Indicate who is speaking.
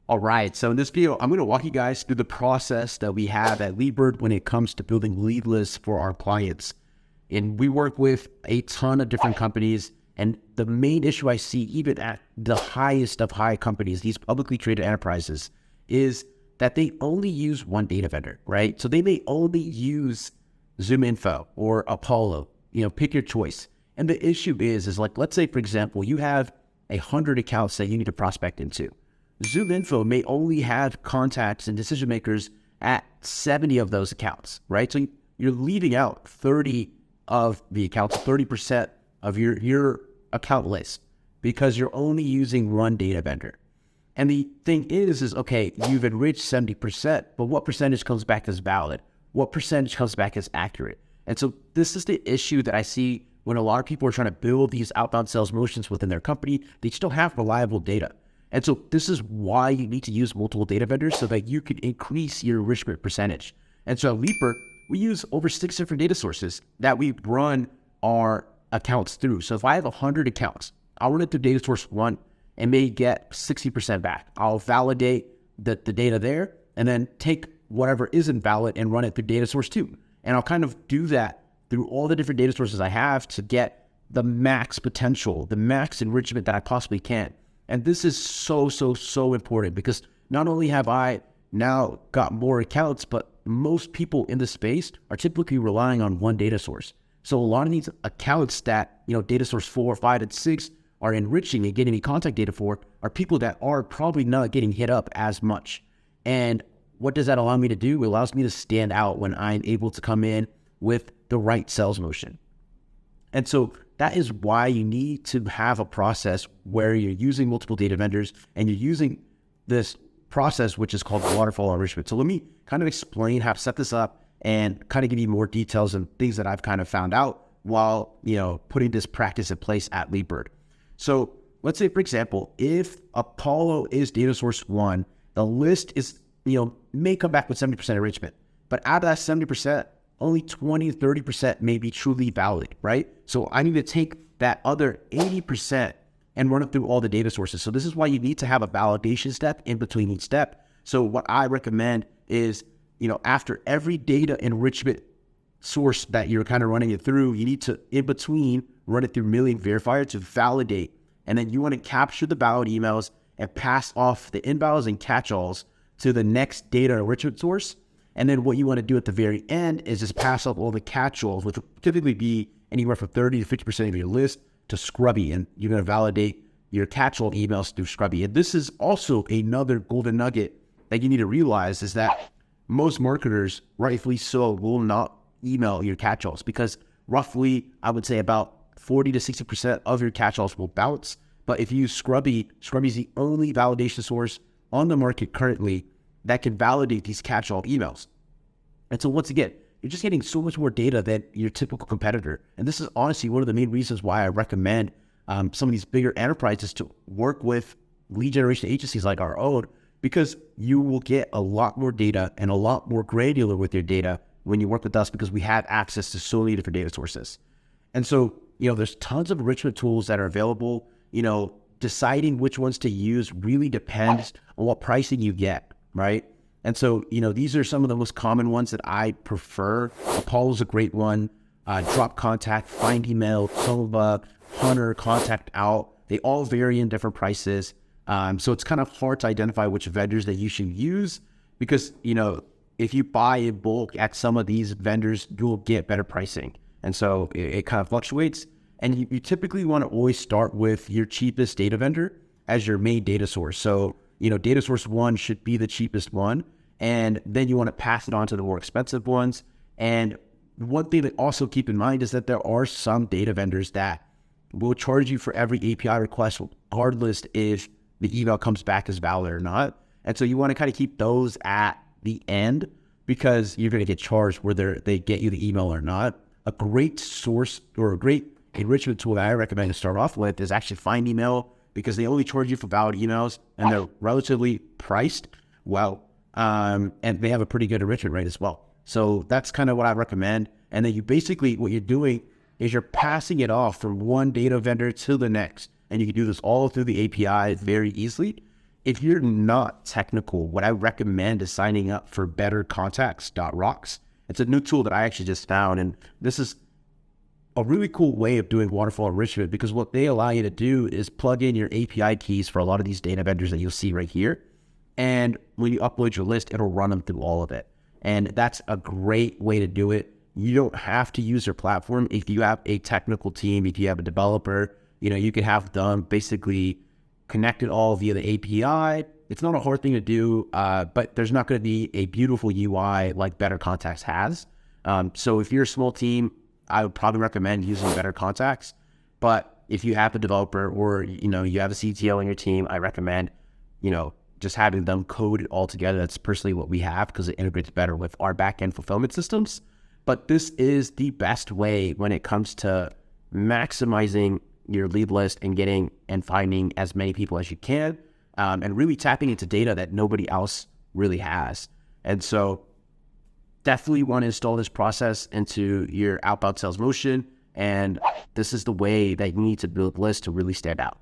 Speaker 1: All right, so in this video, I'm going to walk you guys through the process that we have at LeadBird when it comes to building lead lists for our clients. And we work with a ton of different companies, and the main issue I see even at the highest of high companies, these publicly traded enterprises, is that they only use one data vendor, right? So they may only use ZoomInfo or Apollo, pick your choice. And the issue is like, let's say, for example, you have 100 accounts that you need to prospect into. ZoomInfo may only have contacts and decision makers at 70 of those accounts, right? So you're leaving out 30 of the accounts, 30% of your account list because you're only using one data vendor. And the thing is okay, you've enriched 70%, but what percentage comes back as valid? What percentage comes back as accurate? And so this is the issue that I see when a lot of people are trying to build these outbound sales motions within their company. They just don't have reliable data. And so this is why you need to use multiple data vendors so that you can increase your enrichment percentage. And so at Leaper, we use over 6 different data sources that we run our accounts through. So if I have 100 accounts, I'll run it through data source 1 and may get 60% back. I'll validate the data there and then take whatever isn't valid and run it through data source 2. And I'll kind of do that through all the different data sources I have to get the max potential, the max enrichment that I possibly can. And this is so important because not only have I now got more accounts, but most people in the space are typically relying on one data source. So a lot of these accounts that, data source 4, 5, and 6 are enriching and getting me contact data for are people that are probably not getting hit up as much. And what does that allow me to do? It allows me to stand out when I'm able to come in with the right sales motion. And so that is why you need to have a process where you're using multiple data vendors and you're using this process, which is called Waterfall Enrichment. So let me kind of explain how to set this up and kind of give you more details and things that I've kind of found out while, putting this practice in place at LeadBird. So let's say, for example, if Apollo is data source 1, the list is, may come back with 70% enrichment, but out of that 70%, only 20 to 30% may be truly valid, right? So I need to take that other 80% and run it through all the data sources. So this is why you need to have a validation step in between each step. So what I recommend is, after every data enrichment source that you're kind of running it through, you need to, in between, run it through Million Verifier to validate. And then you want to capture the valid emails and pass off the invalids and catch-alls to the next data enrichment source. And then what you want to do at the very end is just pass off all the catch-alls, which will typically be anywhere from 30 to 50% of your list, to Scrubby. And you're going to validate your catch-all emails through Scrubby. And this is also another golden nugget that you need to realize is that most marketers, rightfully so, will not email your catch-alls because roughly, I would say about 40 to 60% of your catch-alls will bounce. But if you use Scrubby, Scrubby is the only validation source on the market currently that can validate these catch-all emails. And so once again, you're just getting so much more data than your typical competitor. And this is honestly one of the main reasons why I recommend some of these bigger enterprises to work with lead generation agencies like our own, because you will get a lot more data and a lot more granular with your data when you work with us because we have access to so many different data sources. And so, there's tons of enrichment tools that are available. Deciding which ones to use really depends on what pricing you get. Right. And so, these are some of the most common ones that I prefer. Apollo's a great one. Drop Contact, Find Email, Tova, Hunter, Contact Out. They all vary in different prices. So it's kind of hard to identify which vendors that you should use because, if you buy in bulk at some of these vendors, you'll get better pricing. And so it kind of fluctuates. And you typically want to always start with your cheapest data vendor as your main data source. So data source 1 should be the cheapest one. And then you want to pass it on to the more expensive ones. And one thing to also keep in mind is that there are some data vendors that will charge you for every API request, regardless if the email comes back as valid or not. And so you want to kind of keep those at the end because you're going to get charged whether they get you the email or not. A great source or a great enrichment tool that I recommend to start off with is actually Find Email, because they only charge you for valid emails and they're relatively priced well, and they have a pretty good enrichment rate as well. So that's kind of what I recommend. And then you basically, what you're doing is you're passing it off from one data vendor to the next. And you can do this all through the API very easily. if you're not technical, what I recommend is signing up for bettercontacts.rocks. It's a new tool that I actually just found, and this is a really cool way of doing waterfall enrichment, because what they allow you to do is plug in your API keys for a lot of these data vendors that you'll see right here. And when you upload your list, it'll run them through all of it. And that's a great way to do it. You don't have to use their platform. If you have a technical team, if you have a developer, you can have them basically connect it all via the API. It's not a hard thing to do, but there's not going to be a beautiful UI like Better Contacts has. So if you're a small team, I would probably recommend using Better Contacts. But if you have a developer or, you have a CTO on your team, I recommend, just having them code it all together. That's personally what we have, because it integrates better with our backend fulfillment systems. But this is the best way when it comes to maximizing your lead list and getting and finding as many people as you can, and really tapping into data that nobody else really has. And so definitely want to install this process into your outbound sales motion. And this is the way that you need to build lists to really stand out.